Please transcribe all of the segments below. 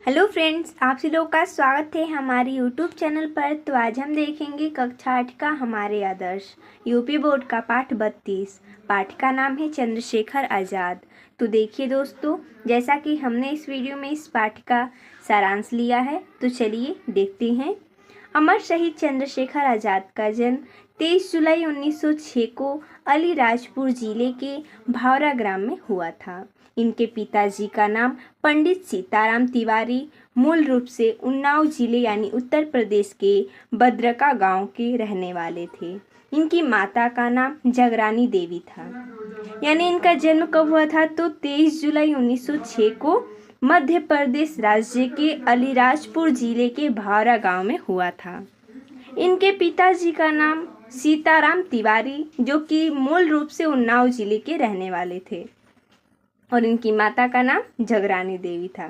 Hello friends, आप सभी लोगों का स्वागत है हमारे यूट्यूब चैनल पर। तो आज हम देखेंगे कक्षा 8 का हमारे आदर्श यूपी बोर्ड का पाठ 32। पाठ का नाम है चंद्रशेखर आज़ाद। तो देखिए दोस्तों, जैसा कि हमने इस वीडियो में इस पाठ का सारांश लिया है, तो चलिए देखते हैं। अमर शहीद चंद्रशेखर आज़ाद का जन्म 23 जुलाई 1906 को अलीराजपुर जिले के भावरा ग्राम में हुआ था। इनके पिताजी का नाम पंडित सीताराम तिवारी मूल रूप से उन्नाव जिले यानी उत्तर प्रदेश के भद्रका गांव के रहने वाले थे। इनकी माता का नाम जगरानी देवी था। यानी इनका जन्म कब हुआ था? तो 23 जुलाई 1906 को मध्य प्रदेश राज्य के अलीराजपुर जिले के भावरा गांव में हुआ था। इनके पिताजी का नाम सीताराम तिवारी, जो कि मूल रूप से उन्नाव जिले के रहने वाले थे, और इनकी माता का नाम जगरानी देवी था।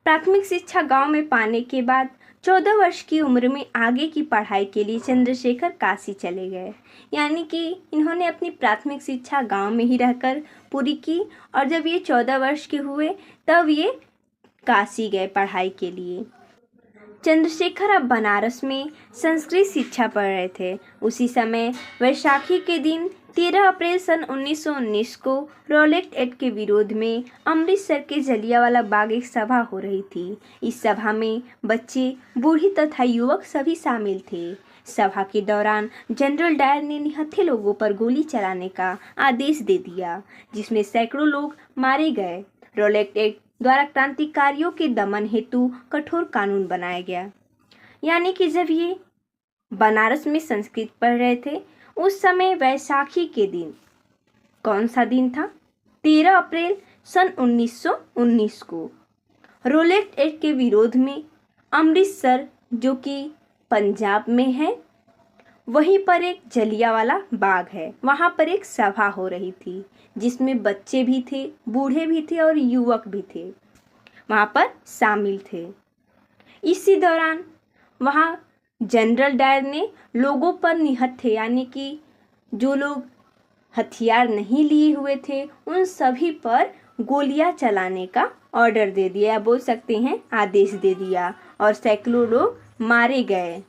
प्राथमिक शिक्षा गांव में पाने के बाद 14 वर्ष की उम्र में आगे की पढ़ाई के लिए चंद्रशेखर काशी चले गए। यानी कि इन्होंने अपनी प्राथमिक शिक्षा गांव में ही रहकर पूरी की, और जब ये 14 वर्ष के हुए तब ये काशी गए पढ़ाई के लिए। चंद्रशेखर अब बनारस में संस्कृत शिक्षा पढ़ रहे थे। उसी समय वैशाखी के दिन 13 अप्रैल सन 1919 को रॉलेट एक्ट के विरोध में अमृतसर के जलियांवाला बाग एक सभा हो रही थी। इस सभा में बच्चे, बूढ़ी तथा युवक सभी शामिल थे। सभा के दौरान जनरल डायर ने निहत्थे लोगों पर गोली चलाने का आदेश दे दिया, जिसमें सैकड़ों लोग मारे गए। रॉलेट एक्ट द्वारा क्रांतिकारियों के दमन हेतु कठोर कानून बनाया गया। यानी कि जब ये बनारस में संस्कृत पढ़ रहे थे, उस समय वैशाखी के दिन, कौन सा दिन था? 13 अप्रैल सन 1919 को रॉलेट एक्ट के विरोध में अमृतसर, जो कि पंजाब में है, वहीं पर एक जलियांवाला बाग है, वहाँ पर एक सभा हो रही थी, जिसमें बच्चे भी थे, बूढ़े भी थे और युवक भी थे, वहाँ पर शामिल थे। इसी दौरान वहाँ जनरल डायर ने लोगों पर निहत्थे, यानी कि जो लोग हथियार नहीं लिए हुए थे, उन सभी पर गोलियां चलाने का ऑर्डर दे दिया, या बोल सकते हैं आदेश दे दिया, और सैकड़ों लोग मारे गए।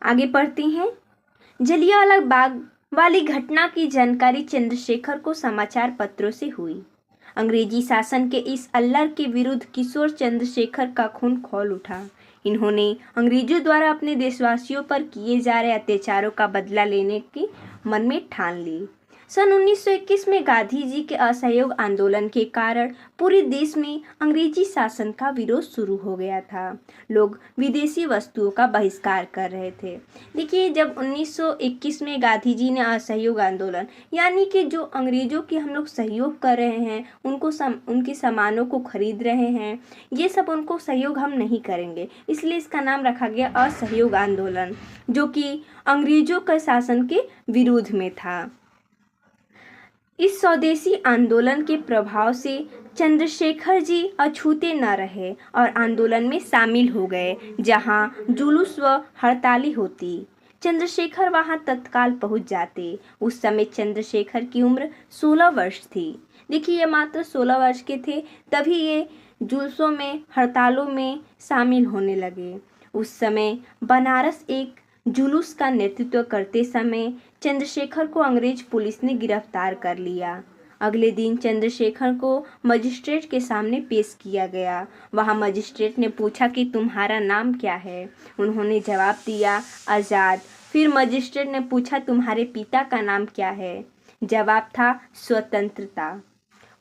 आगे पढ़ते हैं। जलियांवाला बाग वाली घटना की जानकारी चंद्रशेखर को समाचार पत्रों से हुई। अंग्रेजी शासन के इस अल्लर के विरुद्ध किशोर चंद्रशेखर का खून खौल उठा। इन्होंने अंग्रेजों द्वारा अपने देशवासियों पर किए जा रहे अत्याचारों का बदला लेने की मन में ठान ली। सन 1921 में गांधी जी के असहयोग आंदोलन के कारण पूरे देश में अंग्रेजी शासन का विरोध शुरू हो गया था। लोग विदेशी वस्तुओं का बहिष्कार कर रहे थे। देखिए, जब 1921 में गांधी जी ने असहयोग आंदोलन, यानी कि जो अंग्रेजों की हम लोग सहयोग कर रहे हैं, उनके सामानों को खरीद रहे हैं, ये सब उनको सहयोग हम नहीं करेंगे, इसलिए इसका नाम रखा गया असहयोग आंदोलन, जो कि अंग्रेजों के शासन के विरोध में था। इस स्वदेशी आंदोलन के प्रभाव से चंद्रशेखर जी अछूते न रहे और आंदोलन में शामिल हो गए, जहां जुलूस व हड़तालें होती। चंद्रशेखर वहां तत्काल पहुंच जाते। उस समय चंद्रशेखर की उम्र 16 वर्ष थी। देखिए, ये मात्र 16 वर्ष के थे, तभी ये जुलूसों में, हड़तालों में शामिल होने लगे। उस समय बनारस एक जुलूस का नेतृत्व करते समय चंद्रशेखर को अंग्रेज पुलिस ने गिरफ्तार कर लिया। अगले दिन चंद्रशेखर को मजिस्ट्रेट के सामने पेश किया गया। वहां मजिस्ट्रेट ने पूछा कि तुम्हारा नाम क्या है? उन्होंने जवाब दिया, आज़ाद। फिर मजिस्ट्रेट ने पूछा, तुम्हारे पिता का नाम क्या है? जवाब था, स्वतंत्रता।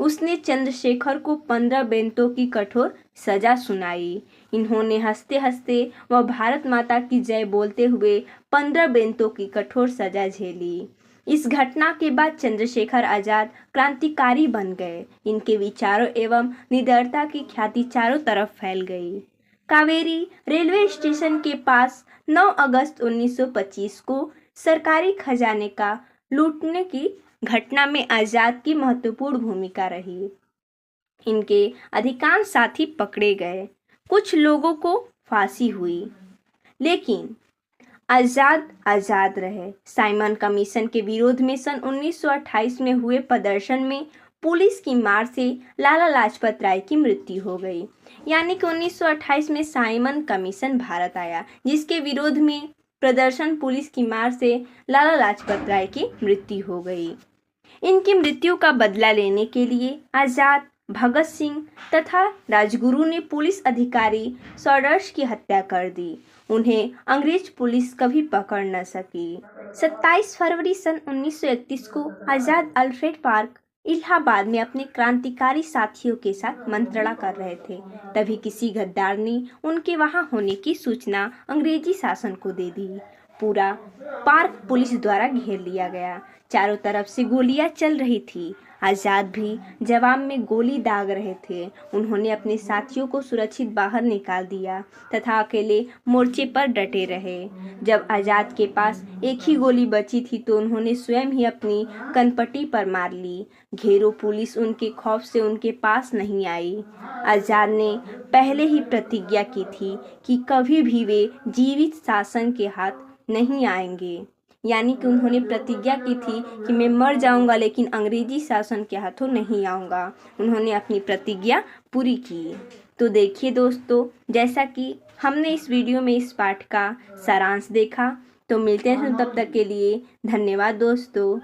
उसने चंद्रशेखर को 15 बेंतों की कठोर सजा सुनाई। इन्होंने हंसते हंसते व भारत माता की जय बोलते हुए 15 बेंतों की कठोर सजा झेली। इस घटना के बाद चंद्रशेखर आज़ाद क्रांतिकारी बन गए। इनके विचारों एवं निडरता की ख्याति चारों तरफ फैल गई। कावेरी रेलवे स्टेशन के पास 9 अगस्त 1925 को सरकारी खजाने का लूटने की घटना में आज़ाद की महत्वपूर्ण भूमिका रही। इनके अधिकांश साथी पकड़े गए, कुछ लोगों को फांसी हुई, लेकिन आज़ाद रहे। साइमन कमीशन के विरोध में सन 1928 में हुए प्रदर्शन में पुलिस की मार से लाला लाजपत राय की मृत्यु हो गई। यानी कि 1928 में साइमन कमीशन भारत आया, जिसके विरोध में प्रदर्शन पुलिस की मार से लाला लाजपत राय की मृत्यु हो गई। इनकी मृत्यु का बदला लेने के लिए आज़ाद, भगत सिंह तथा राजगुरु ने पुलिस अधिकारी सॉडर्स की हत्या कर दी। उन्हें अंग्रेज पुलिस कभी पकड़ न सकी। 27 फरवरी सन 1931 को आज़ाद अल्फ्रेड पार्क इलाहाबाद में अपने क्रांतिकारी साथियों के साथ मंत्रणा कर रहे थे। तभी किसी गद्दार ने उनके वहां होने की सूचना अंग्रेजी शासन को दे दी। पूरा पार्क पुलिस द्वारा घेर लिया गया। चारों तरफ से गोलियां चल रही थी। आज़ाद भी जवाब में गोली दाग रहे थे। उन्होंने अपने साथियों को सुरक्षित बाहर निकाल दिया तथा अकेले मोर्चे पर डटे रहे। जब आज़ाद के पास एक ही गोली बची थी तो उन्होंने स्वयं ही अपनी कनपटी पर मार ली। घेरो पुलिस उनके खौफ से उनके पास नहीं आई। आज़ाद ने पहले ही प्रतिज्ञा की थी कि कभी भी वे जीवित शासन के हाथ नहीं आएंगे। यानी कि उन्होंने प्रतिज्ञा की थी कि मैं मर जाऊंगा लेकिन अंग्रेजी शासन के हाथों नहीं आऊंगा। उन्होंने अपनी प्रतिज्ञा पूरी की। तो देखिए दोस्तों, जैसा कि हमने इस वीडियो में इस पाठ का सारांश देखा, तो मिलते हैं तब तक के लिए धन्यवाद दोस्तों।